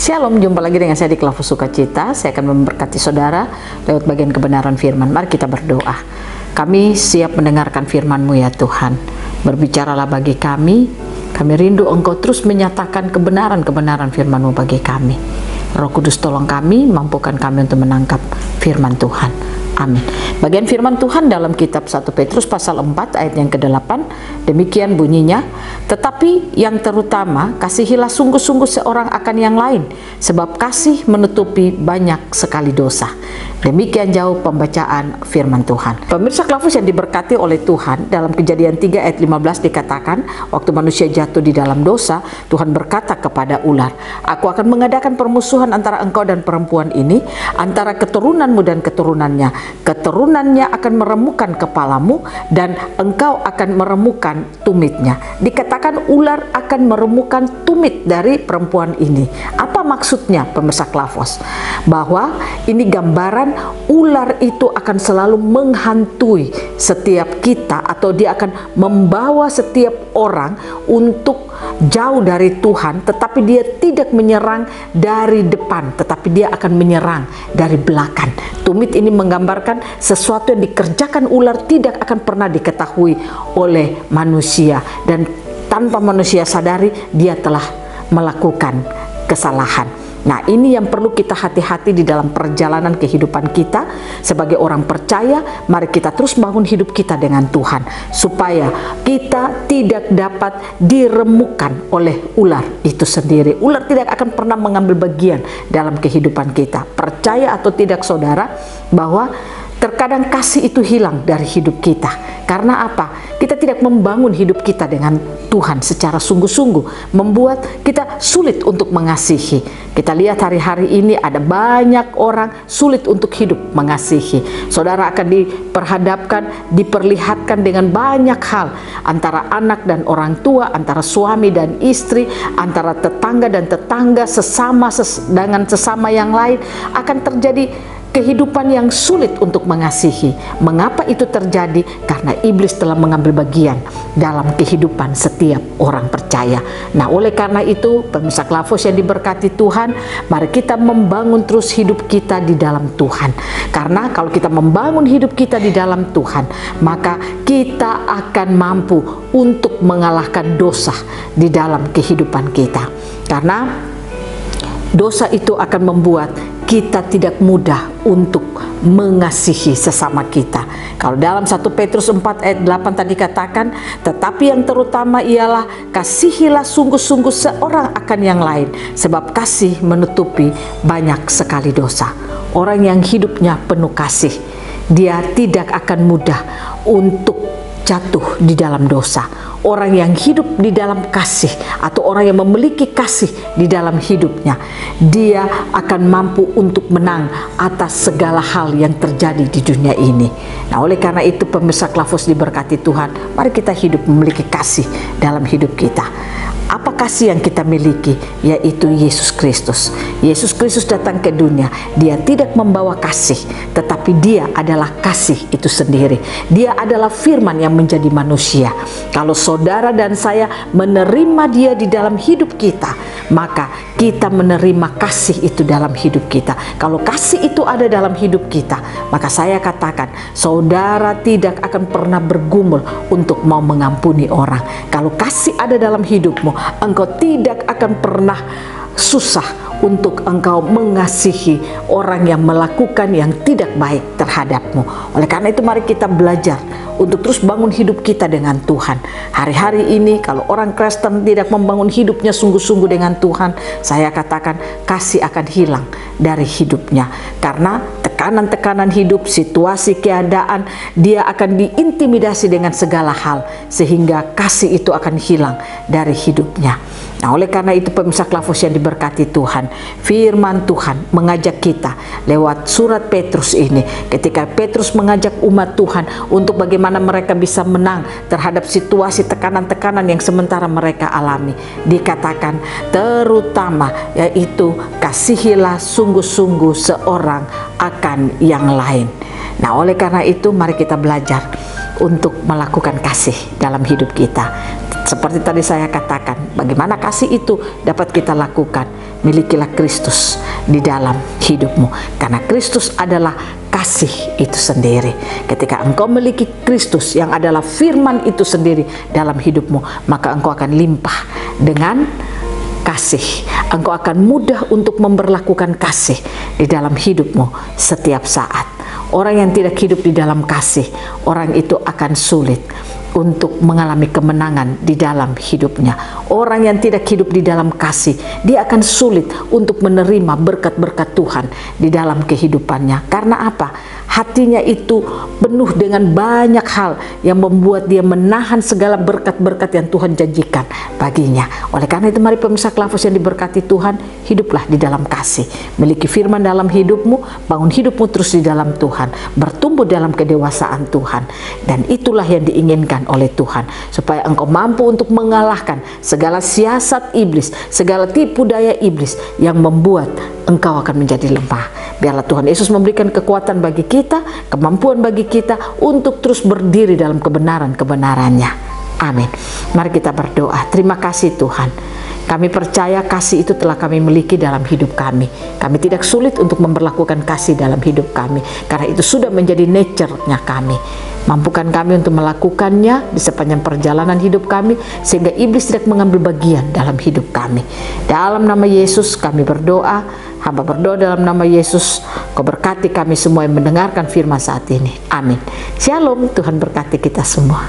Shalom, jumpa lagi dengan saya di Klavus Sukacita. Saya akan memberkati saudara lewat bagian kebenaran firman. Mari kita berdoa. Kami siap mendengarkan firman-Mu ya Tuhan. Berbicaralah bagi kami. Kami rindu Engkau terus menyatakan kebenaran-kebenaran firman-Mu bagi kami. Roh Kudus tolong kami, mampukan kami untuk menangkap firman Tuhan. Amin. Bagian firman Tuhan dalam kitab 1 Petrus pasal 4 ayat yang ke-8, demikian bunyinya, tetapi yang terutama kasihilah sungguh-sungguh seorang akan yang lain, sebab kasih menutupi banyak sekali dosa. Demikian jauh pembacaan firman Tuhan. Pemirsa Klavus yang diberkati oleh Tuhan, dalam Kejadian 3 ayat 15 dikatakan, waktu manusia jatuh di dalam dosa, Tuhan berkata kepada ular, aku akan mengadakan permusuhan antara engkau dan perempuan ini, antara keturunanmu dan keturunannya. Keturunannya akan meremukkan kepalamu dan engkau akan meremukkan tumitnya. Dikatakan ular akan meremukkan tumit dari perempuan ini. Apa maksudnya pemirsa Klavus? Bahwa ini gambaran ular itu akan selalu menghantui setiap kita, atau dia akan membawa setiap orang untuk jauh dari Tuhan, tetapi dia tidak menyerang dari depan, tetapi dia akan menyerang dari belakang. Tumit ini menggambarkan sesuatu yang dikerjakan ular tidak akan pernah diketahui oleh manusia, dan tanpa manusia sadari dia telah melakukan kesalahan. Nah, ini yang perlu kita hati-hati di dalam perjalanan kehidupan kita sebagai orang percaya. Mari kita terus bangun hidup kita dengan Tuhan, supaya kita tidak dapat diremukkan oleh ular itu sendiri. Ular tidak akan pernah mengambil bagian dalam kehidupan kita. Percaya atau tidak saudara, bahwa terkadang kasih itu hilang dari hidup kita. Karena apa? Kita tidak membangun hidup kita dengan Tuhan secara sungguh-sungguh, membuat kita sulit untuk mengasihi. Kita lihat hari-hari ini ada banyak orang sulit untuk hidup mengasihi. Saudara akan diperlihatkan dengan banyak hal, antara anak dan orang tua, antara suami dan istri, antara tetangga dan tetangga, dengan sesama yang lain, akan terjadi kehidupan yang sulit untuk mengasihi. Mengapa itu terjadi? Karena iblis telah mengambil bagian dalam kehidupan setiap orang percaya. Nah, oleh karena itu, pemirsa Klavus yang diberkati Tuhan, mari kita membangun terus hidup kita di dalam Tuhan. Karena kalau kita membangun hidup kita di dalam Tuhan, maka kita akan mampu untuk mengalahkan dosa di dalam kehidupan kita. Karena dosa itu akan membuat kita tidak mudah untuk mengasihi sesama kita. Kalau dalam 1 Petrus 4 ayat 8 tadi katakan, tetapi yang terutama ialah kasihilah sungguh-sungguh seorang akan yang lain, sebab kasih menutupi banyak sekali dosa. Orang yang hidupnya penuh kasih, dia tidak akan mudah untuk jatuh di dalam dosa. Orang yang hidup di dalam kasih, atau orang yang memiliki kasih di dalam hidupnya, dia akan mampu untuk menang atas segala hal yang terjadi di dunia ini. Nah, oleh karena itu pemirsa Klavus diberkati Tuhan, mari kita hidup memiliki kasih dalam hidup kita. Apa kasih yang kita miliki? Yaitu Yesus Kristus. Yesus Kristus datang ke dunia, dia tidak membawa kasih, tetapi dia adalah kasih itu sendiri. Dia adalah firman yang menjadi manusia. Kalau saudara dan saya menerima dia di dalam hidup kita, maka kita menerima kasih itu dalam hidup kita. Kalau kasih itu ada dalam hidup kita, maka saya katakan, saudara tidak akan pernah bergumul untuk mau mengampuni orang. Kalau kasih ada dalam hidupmu, engkau tidak akan pernah susah untuk engkau mengasihi orang yang melakukan yang tidak baik terhadapmu. Oleh karena itu mari kita belajar untuk terus bangun hidup kita dengan Tuhan. Hari-hari ini kalau orang Kristen tidak membangun hidupnya sungguh-sungguh dengan Tuhan, saya katakan kasih akan hilang dari hidupnya. Karena tekanan-tekanan hidup, situasi, keadaan, dia akan diintimidasi dengan segala hal, sehingga kasih itu akan hilang dari hidupnya. Nah, oleh karena itu pemirsa Klavus yang diberkati Tuhan, firman Tuhan mengajak kita lewat surat Petrus ini, ketika Petrus mengajak umat Tuhan untuk bagaimana mereka bisa menang terhadap situasi tekanan-tekanan yang sementara mereka alami. Dikatakan terutama, yaitu kasihilah sungguh-sungguh seorang akan yang lain. Nah, oleh karena itu mari kita belajar untuk melakukan kasih dalam hidup kita. Seperti tadi saya katakan, bagaimana kasih itu dapat kita lakukan, milikilah Kristus di dalam hidupmu, karena Kristus adalah kasih itu sendiri. Ketika engkau memiliki Kristus yang adalah firman itu sendiri dalam hidupmu, maka engkau akan limpah dengan kasih. Engkau akan mudah untuk memberlakukan kasih di dalam hidupmu setiap saat. Orang yang tidak hidup di dalam kasih, orang itu akan sulit untuk mengalami kemenangan di dalam hidupnya. Orang yang tidak hidup di dalam kasih, dia akan sulit untuk menerima berkat-berkat Tuhan di dalam kehidupannya. Karena apa? Hatinya itu penuh dengan banyak hal yang membuat dia menahan segala berkat-berkat yang Tuhan janjikan baginya. Oleh karena itu, mari pemirsa Klavos yang diberkati Tuhan, hiduplah di dalam kasih. Miliki firman dalam hidupmu, bangun hidupmu terus di dalam Tuhan, bertumbuh dalam kedewasaan Tuhan. Dan itulah yang diinginkan oleh Tuhan, supaya engkau mampu untuk mengalahkan segala siasat iblis, segala tipu daya iblis yang membuat engkau akan menjadi lemah. Biarlah Tuhan Yesus memberikan kekuatan bagi kita, kemampuan bagi kita untuk terus berdiri dalam kebenaran-kebenarannya. Amin. Mari kita berdoa. Terima kasih Tuhan, kami percaya kasih itu telah kami miliki dalam hidup kami. Kami tidak sulit untuk memperlakukan kasih dalam hidup kami, karena itu sudah menjadi nature-nya kami. Mampukan kami untuk melakukannya di sepanjang perjalanan hidup kami, sehingga iblis tidak mengambil bagian dalam hidup kami. Dalam nama Yesus kami berdoa. Hamba berdoa dalam nama Yesus, Kau berkati kami semua yang mendengarkan firman saat ini. Amin. Shalom, Tuhan berkati kita semua.